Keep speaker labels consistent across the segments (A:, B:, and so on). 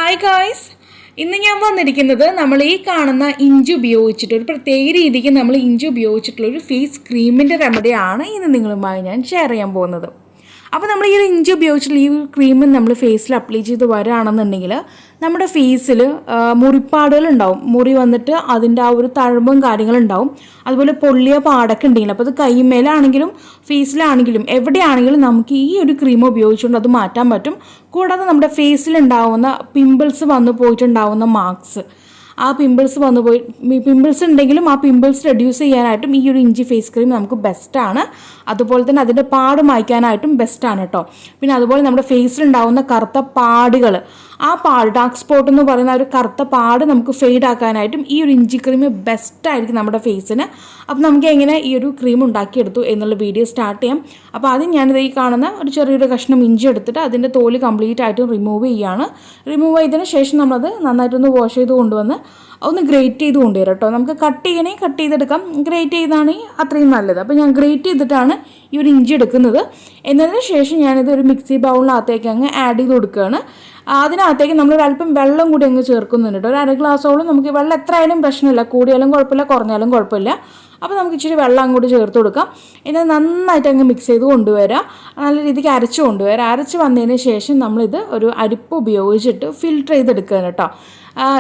A: Hi guys, ഇന്ന് ഞാൻ വന്നിരിക്കുന്നത് നമ്മൾ ഈ കാണുന്ന ഇഞ്ചി ഉപയോഗിച്ചിട്ട് ഒരു പ്രത്യേക രീതിക്ക് നമ്മൾ ഇഞ്ചി ഉപയോഗിച്ചിട്ടുള്ള ഒരു ഫേസ് ക്രീമിൻ്റെ റെമഡിയാണ് ഇന്ന് നിങ്ങളുമായി ഞാൻ ഷെയർ ചെയ്യാൻ പോകുന്നത്. അപ്പോൾ നമ്മൾ ഈ ഒരു ഇഞ്ചി ഉപയോഗിച്ചിട്ടുള്ള ഈ ക്രീം നമ്മൾ ഫേസിൽ അപ്ലൈ ചെയ്ത് വരികയാണെന്നുണ്ടെങ്കിൽ നമ്മുടെ ഫേസിൽ മുറിപ്പാടുകൾ ഉണ്ടാവും. മുറി വന്നിട്ട് അതിൻ്റെ ആ ഒരു തഴമ്പും കാര്യങ്ങളുണ്ടാവും. അതുപോലെ പൊള്ളിയ പാടൊക്കെ ഉണ്ടെങ്കിൽ അപ്പോൾ അത് കൈമേലാണെങ്കിലും ഫേസിലാണെങ്കിലും എവിടെയാണെങ്കിലും നമുക്ക് ഈ ഒരു ക്രീം ഉപയോഗിച്ചുകൊണ്ട് അത് മാറ്റാൻ പറ്റും. കൂടാതെ നമ്മുടെ ഫേസിലുണ്ടാവുന്ന പിമ്പിൾസ് വന്നു പോയിട്ടുണ്ടാവുന്ന മാർക്സ്, ആ പിമ്പിൾസ് പിമ്പിൾസ് ഉണ്ടെങ്കിലും ആ പിമ്പിൾസ് റെഡ്യൂസ് ചെയ്യാനായിട്ടും ഈ ഒരു ഇഞ്ചി ഫേസ് ക്രീം നമുക്ക് ബെസ്റ്റാണ്. അതുപോലെ തന്നെ അതിൻ്റെ പാട് മായ്ക്കാനായിട്ടും ബെസ്റ്റാണ് കേട്ടോ. പിന്നെ അതുപോലെ നമ്മുടെ ഫേസിലുണ്ടാവുന്ന കറുത്ത പാടുകൾ, ആ പാട് ഡാർക്ക് സ്പോട്ട് എന്ന് പറയുന്ന ഒരു കറുത്ത പാട് നമുക്ക് ഫെയ്ഡ് ആക്കാനായിട്ടും ഈ ഒരു ഇഞ്ചി ക്രീം ബെസ്റ്റായിരിക്കും നമ്മുടെ ഫേസിന്. അപ്പോൾ നമുക്ക് എങ്ങനെ ഈ ഒരു ക്രീം ഉണ്ടാക്കിയെടുത്തു എന്നുള്ള വീഡിയോ സ്റ്റാർട്ട് ചെയ്യാം. അപ്പോൾ ആദ്യം ഞാനിത് ഈ കാണുന്ന ഒരു ചെറിയൊരു കഷ്ണം ഇഞ്ചി എടുത്തിട്ട് അതിൻ്റെ തോല് കംപ്ലീറ്റ് ആയിട്ടും റിമൂവ് ചെയ്യുകയാണ്. റിമൂവ് ചെയ്തതിന് ശേഷം നമ്മളത് നന്നായിട്ടൊന്ന് വാഷ് ചെയ്ത് കൊണ്ടുവന്ന് ഒന്ന് ഗ്രേറ്റ് ചെയ്ത് കൊണ്ടുവരാം കേട്ടോ. നമുക്ക് കട്ട് ചെയ്യണമെങ്കിൽ കട്ട് ചെയ്തെടുക്കാം, ഗ്രേറ്റ് ചെയ്താണെങ്കിൽ അത്രയും നല്ലത്. അപ്പോൾ ഞാൻ ഗ്രേറ്റ് ചെയ്തിട്ടാണ് ഈ ഒരു ഇഞ്ചി എടുക്കുന്നത്. എന്നതിന് ശേഷം ഞാനിത് ഒരു മിക്സി ബൗളിനകത്തേക്ക് അങ്ങ് ആഡ് ചെയ്ത് കൊടുക്കുകയാണ്. അതിനകത്തേക്ക് നമ്മളൊരു അല്പം വെള്ളം കൂടി അങ്ങ് ചേർക്കുന്നുണ്ട് കേട്ടോ. ഒരു അര ഗ്ലാസ്സോളം നമുക്ക് വെള്ളം എത്ര ആയാലും പ്രശ്നമില്ല, കൂടിയാലും കുഴപ്പമില്ല കുറഞ്ഞാലും കുഴപ്പമില്ല. അപ്പോൾ നമുക്ക് ഇച്ചിരി വെള്ളം അങ്ങോട്ട് ചേർത്ത് കൊടുക്കാം. എന്നിട്ട് നന്നായിട്ട് അങ്ങ് മിക്സ് ചെയ്ത് കൊണ്ടുവരാം, നല്ല രീതിക്ക് അരച്ച് കൊണ്ടുവരാം. അരച്ച് വന്നതിന് ശേഷം നമ്മളിത് ഒരു അരിപ്പ് ഉപയോഗിച്ചിട്ട് ഫിൽറ്റർ ചെയ്തെടുക്കുകയാണ് കേട്ടോ.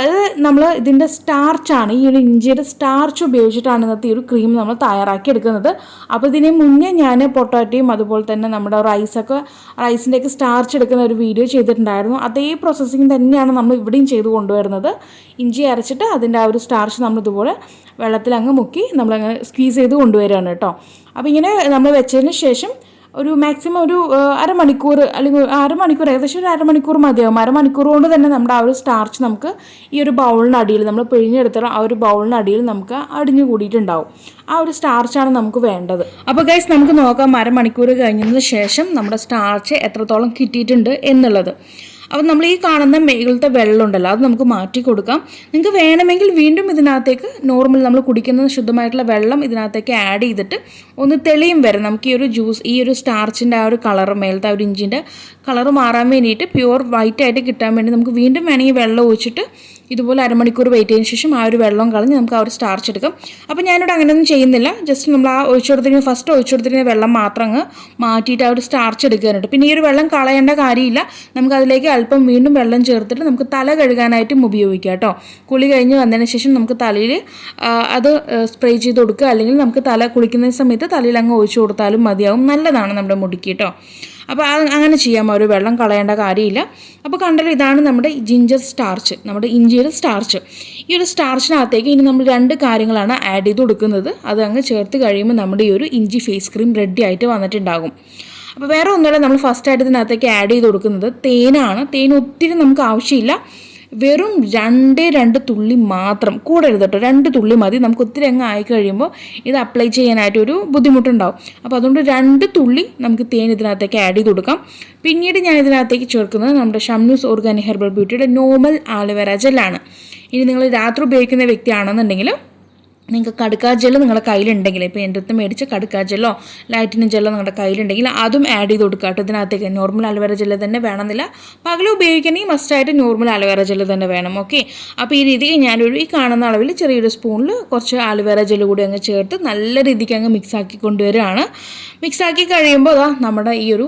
A: ഇത് നമ്മൾ ഇതിൻ്റെ സ്റ്റാർച്ചാണ്, ഈ ഒരു ഇഞ്ചിയുടെ സ്റ്റാർച്ച് ഉപയോഗിച്ചിട്ടാണ് ഇന്നത്തെ ഈ ഒരു ക്രീം നമ്മൾ തയ്യാറാക്കി എടുക്കുന്നത്. അപ്പോൾ ഇതിന് മുന്നേ ഞാൻ പൊട്ടാറ്റോയും അതുപോലെ തന്നെ നമ്മുടെ റൈസിൻ്റെയൊക്കെ സ്റ്റാർച്ച് എടുക്കുന്ന ഒരു വീഡിയോ ചെയ്തിട്ടുണ്ടായിരുന്നു. അതേ പ്രോസസ്സിങ് തന്നെയാണ് നമ്മൾ ഇവിടെയും ചെയ്ത് കൊണ്ടുവരുന്നത്. ഇഞ്ചി അരച്ചിട്ട് അതിൻ്റെ ആ ഒരു സ്റ്റാർച്ച് നമ്മളിതുപോലെ വെള്ളത്തിലങ്ങ് മുക്കി നമ്മളങ്ങനെ സ്ക്വീസ് ചെയ്ത് കൊണ്ടുവരികയാണ് കേട്ടോ. അപ്പോൾ ഇങ്ങനെ നമ്മൾ വെച്ചതിന് ശേഷം ഒരു മാക്സിമം ഒരു അരമണിക്കൂർ അല്ലെങ്കിൽ ഏകദേശം ഒരു അരമണിക്കൂർ മതിയാവും. അരമണിക്കൂർ കൊണ്ട് തന്നെ നമ്മുടെ ആ ഒരു സ്റ്റാർച്ച് നമുക്ക് ഈ ഒരു ബൗളിനടിയിൽ നമ്മൾ പിഴിഞ്ഞെടുത്ത ആ ഒരു ബൗളിനടിയിൽ നമുക്ക് അടിഞ്ഞു കൂടിയിട്ടുണ്ടാവും. ആ ഒരു സ്റ്റാർച്ചാണ് നമുക്ക് വേണ്ടത്. അപ്പോൾ ഗൈസ് നമുക്ക് നോക്കാം അരമണിക്കൂർ കഴിഞ്ഞതിന് ശേഷം നമ്മുടെ സ്റ്റാർച്ച് എത്രത്തോളം കിട്ടിയിട്ടുണ്ട് എന്നുള്ളത്. അപ്പോൾ നമ്മൾ ഈ കാണുന്ന മേളിലത്തെ വെള്ളം ഉണ്ടല്ലോ അത് നമുക്ക് മാറ്റി കൊടുക്കാം. നിങ്ങൾക്ക് വേണമെങ്കിൽ വീണ്ടും ഇതിനകത്തേക്ക് നോർമൽ നമ്മൾ കുടിക്കുന്ന ശുദ്ധമായിട്ടുള്ള വെള്ളം ഇതിനകത്തേക്ക് ആഡ് ചെയ്തിട്ട് ഒന്ന് തെളിയും വരെ നമുക്ക് ഈ ഒരു സ്റ്റാർച്ചിൻ്റെ ആ ഒരു കളർ, മേലത്തെ ആ ഒരു ഇഞ്ചിൻ്റെ കളർ മാറാൻ വേണ്ടിയിട്ട് പ്യുവർ വൈറ്റ് ആയിട്ട് കിട്ടാൻ വേണ്ടി നമുക്ക് വീണ്ടും വേണമെങ്കിൽ വെള്ളം ഒഴിച്ചിട്ട് ഇതുപോലെ അരമണിക്കൂർ വെയിറ്റ് ചെയ്തതിന് ശേഷം ആ ഒരു വെള്ളം കളഞ്ഞ് നമുക്ക് ആ ഒരു സ്റ്റാർച്ച് എടുക്കാം. അപ്പോൾ ഞാനിവിടെ അങ്ങനെയൊന്നും ചെയ്യുന്നില്ല. ജസ്റ്റ് നമ്മൾ ആ ഫസ്റ്റ് ഒഴിച്ചു കൊടുത്തിരിക്കുന്ന വെള്ളം മാത്രം അങ്ങ് മാറ്റിയിട്ട് ആ ഒരു സ്റ്റാർച്ച് എടുക്കാനുണ്ട്. പിന്നെ ഈ ഒരു വെള്ളം കളയേണ്ട കാര്യമില്ല. നമുക്ക് അതിലേക്ക് അല്പം വീണ്ടും വെള്ളം ചേർത്തിട്ട് നമുക്ക് തല കഴുകാനായിട്ടും ഉപയോഗിക്കാം കേട്ടോ. കുളി കഴിഞ്ഞ് വന്നതിന് ശേഷം നമുക്ക് തലയിൽ അത് സ്പ്രേ ചെയ്ത് കൊടുക്കുക, അല്ലെങ്കിൽ നമുക്ക് തല കുളിക്കുന്ന സമയത്ത് തലയിൽ അങ്ങ് ഒഴിച്ചു കൊടുത്താലും മതിയാവും. നല്ലതാണ് നമ്മുടെ മുടിക്ക് കേട്ടോ. അപ്പോൾ അങ്ങനെ ചെയ്യാം, ഒരു വെള്ളം കളയേണ്ട കാര്യമില്ല. അപ്പോൾ കണ്ടല്ലോ, ഇതാണ് നമ്മുടെ ജിഞ്ചർ സ്റ്റാർച്ച്, നമ്മുടെ ഇഞ്ചിയുടെ സ്റ്റാർച്ച്. ഈ ഒരു സ്റ്റാർച്ചിനകത്തേക്ക് ഇനി നമ്മൾ 2 കാര്യങ്ങളാണ് ആഡ് ചെയ്ത് കൊടുക്കുന്നത്. അത് അങ്ങ് ചേർത്ത് കഴിയുമ്പോൾ നമ്മുടെ ഈ ഒരു ഇഞ്ചി ഫേസ് ക്രീം റെഡി ആയിട്ട് വന്നിട്ടുണ്ടാകും. അപ്പോൾ വേറെ ഒന്നുമില്ല, നമ്മൾ ഫസ്റ്റായിട്ട് ഇതിനകത്തേക്ക് ആഡ് ചെയ്ത് കൊടുക്കുന്നത് തേനാണ്. തേൻ ഒത്തിരി നമുക്ക് ആവശ്യമില്ല, വെറും 2 തുള്ളി മാത്രം, കൂടരുത് കേട്ടോ, 2 തുള്ളി മതി. നമുക്ക് ഒത്തിരി അങ്ങ് ആയി കഴിയുമ്പോൾ ഇത് അപ്ലൈ ചെയ്യാനായിട്ടൊരു ബുദ്ധിമുട്ടുണ്ടാവും. അപ്പോൾ അതുകൊണ്ട് 2 തുള്ളി നമുക്ക് തേൻ ഇതിനകത്തേക്ക് ആഡ് ചെയ്ത് കൊടുക്കാം. പിന്നീട് ഞാൻ ഇതിനകത്തേക്ക് ചേർക്കുന്നത് നമ്മുടെ ഷംനൂസ് ഓർഗാനി ഹെർബൽ ബ്യൂട്ടിയുടെ നോർമൽ ആലോവേര ജെല്ലാണ്. ഇനി നിങ്ങൾ രാത്രി ഉപയോഗിക്കുന്ന വ്യക്തിയാണെന്നുണ്ടെങ്കിൽ നിങ്ങൾക്ക് കടുക്കാ ജെല്ല് നിങ്ങളുടെ കയ്യിലുണ്ടെങ്കിൽ, ഇപ്പോൾ എൻ്റെ അടുത്ത് മേടിച്ച കടുക്കാ ജെല്ലോ ലൈറ്റിനും ജെല്ലോ നിങ്ങളുടെ കയ്യിലുണ്ടെങ്കിൽ അതും ആഡ് ചെയ്ത് കൊടുക്കുക കേട്ടോ ഇതിനകത്തേക്ക്. നോർമൽ അലോവേര ജെല്ല് തന്നെ വേണമെന്നില്ല, പകൽ ഉപയോഗിക്കണമെങ്കിൽ മസ്റ്റായിട്ട് നോർമൽ അലോവേര ജെല്ല് തന്നെ വേണം. ഓക്കെ, അപ്പോൾ ഈ രീതിക്ക് ഞാനൊരു ഈ കാണുന്ന അളവിൽ ചെറിയൊരു സ്പൂണിൽ കുറച്ച് അലോവേര ജെല്ല് കൂടി അങ്ങ് ചേർത്ത് നല്ല രീതിക്ക് അങ്ങ് മിക്സാക്കി കൊണ്ടുവരികയാണ്. മിക്സാക്കി കഴിയുമ്പോൾ നമ്മുടെ ഈ ഒരു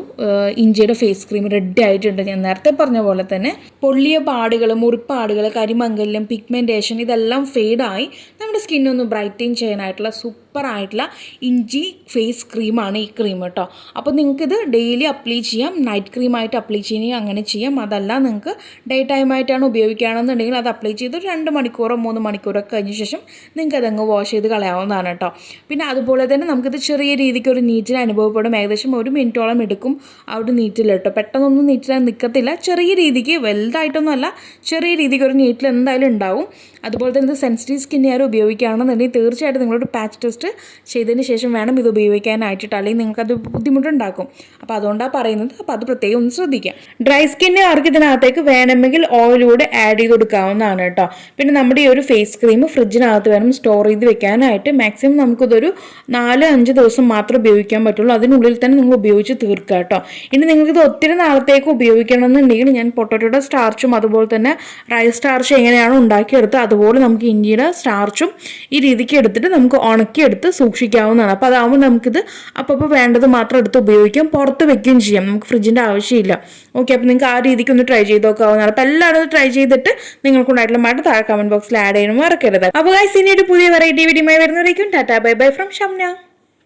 A: ഇഞ്ചിയുടെ ഫേസ് ക്രീം റെഡി ആയിട്ടുണ്ട്. ഞാൻ നേരത്തെ പറഞ്ഞ പോലെ തന്നെ പൊള്ളിയ പാടുകൾ, മുറിപ്പാടുകൾ, കരിമംഗല്യം, പിഗ്മെൻറ്റേഷൻ ഇതെല്ലാം ഫെയ്ഡായി നമ്മുടെ സ്കിന്നൊന്ന് ബ്രൈറ്റൻ ചെയ്യാനായിട്ടുള്ള സൂപ്പറായിട്ടുള്ള ഇഞ്ചി ഫേസ് ക്രീമാണ് ഈ ക്രീം കേട്ടോ. അപ്പോൾ നിങ്ങൾക്കിത് ഡെയിലി അപ്ലൈ ചെയ്യാം, നൈറ്റ് ക്രീമായിട്ട് അപ്ലൈ ചെയ്യണമെങ്കിൽ അങ്ങനെ ചെയ്യാം. അതല്ല നിങ്ങൾക്ക് ഡേ ടൈമായിട്ടാണ് ഉപയോഗിക്കുകയാണെന്നുണ്ടെങ്കിൽ അത് അപ്ലൈ ചെയ്ത് 2 മണിക്കൂറോ 3 മണിക്കൂറോ കഴിഞ്ഞ ശേഷം നിങ്ങൾക്ക് അതങ്ങ് വാഷ് ചെയ്ത് കളയാവുന്നതാണ് കേട്ടോ. പിന്നെ അതുപോലെ തന്നെ നമുക്കിത് ചെറിയ രീതിക്ക് ഒരു നീറ്റിൽ അനുഭവപ്പെടും. ഏകദേശം 1 മിനിറ്റോളം എടുക്കും ആ ഒരു നീറ്റിൽ കേട്ടോ. പെട്ടെന്നൊന്നും നീറ്റിൽ നിൽക്കത്തില്ല, ചെറിയ രീതിക്ക്, വലുതായിട്ടൊന്നും അല്ല, ചെറിയ രീതിക്ക് ഒരു നീറ്റിൽ എന്തായാലും ഉണ്ടാവും. അതുപോലെ തന്നെ ഇത് സെൻസിറ്റീവ് സ്കിന്നുകാർ ഉപയോഗിക്കുകയാണെന്നുണ്ടെങ്കിൽ തീർച്ചയായിട്ടും നിങ്ങളൊരു പാച്ച് ടെസ്റ്റ് റെസ്റ്റ് ചെയ്തതിന് ശേഷം വേണം ഇത് ഉപയോഗിക്കാനായിട്ട്, അല്ലെങ്കിൽ നിങ്ങൾക്കത് ബുദ്ധിമുട്ടുണ്ടാക്കും. അപ്പോൾ അതുകൊണ്ടാണ് പറയുന്നത്. അപ്പോൾ അത് പ്രത്യേകം ഒന്ന് ശ്രദ്ധിക്കാം. ഡ്രൈ സ്കിന്നുകാർക്ക് ഇതിനകത്തേക്ക് വേണമെങ്കിൽ ഓയിലൂടെ ആഡ് ചെയ്ത് കൊടുക്കാവുന്നതാണ് കേട്ടോ. പിന്നെ നമ്മുടെ ഈ ഒരു ഫേസ് ക്രീം ഫ്രിഡ്ജിനകത്ത് വേണം സ്റ്റോർ ചെയ്ത് വെക്കാനായിട്ട്. മാക്സിമം നമുക്കിതൊരു 4-5 ദിവസം മാത്രമേ ഉപയോഗിക്കാൻ പറ്റുള്ളൂ. അതിനുള്ളിൽ തന്നെ നിങ്ങൾ ഉപയോഗിച്ച് തീർക്കുക കേട്ടോ. ഇനി നിങ്ങൾക്കിത് ഒത്തിരി നാളത്തേക്ക് ഉപയോഗിക്കണമെന്നുണ്ടെങ്കിൽ ഞാൻ പൊട്ടറ്റോയുടെ സ്റ്റാർച്ചും അതുപോലെ തന്നെ റൈസ് സ്റ്റാർച്ച് എങ്ങനെയാണോ ഉണ്ടാക്കിയെടുത്ത് അതുപോലെ നമുക്ക് ഇഞ്ചിയുടെ സ്റ്റാർച്ചും ഈ രീതിക്ക് എടുത്തിട്ട് നമുക്ക് ഉണക്കിയെടുത്ത് സൂക്ഷിക്കാവുന്നതാണ്. അപ്പോൾ അതാകുമ്പോൾ നമുക്കിത് അപ്പോൾ വേണ്ടത് മാത്രം എടുത്ത് ഉപയോഗിക്കാം, പുറത്ത് വെക്കുകയും ചെയ്യാം, നമുക്ക് ഫ്രിഡ്ജിൻ്റെ ആവശ്യമില്ല. ഓക്കെ, അപ്പോൾ നിങ്ങൾക്ക് ആ രീതിക്ക് ഒന്ന് ട്രൈ ചെയ്ത് നോക്കാവുന്നതാണ്. അപ്പോൾ എല്ലാവരും ഒന്ന് ട്രൈ ചെയ്തിട്ട് നിങ്ങൾക്കുണ്ടായിട്ടുള്ള മാറ്റം താഴെ കമൻറ്റ് ബോക്സിൽ ആഡ് ചെയ്യാനും മറക്കരുത്. അപ്പോൾ ഗൈസ്, ഇനി ഒരു പുതിയ വെറൈറ്റി വീഡിയോയുമായി വരുന്നവരേക്കും tata bye bye from Shamna.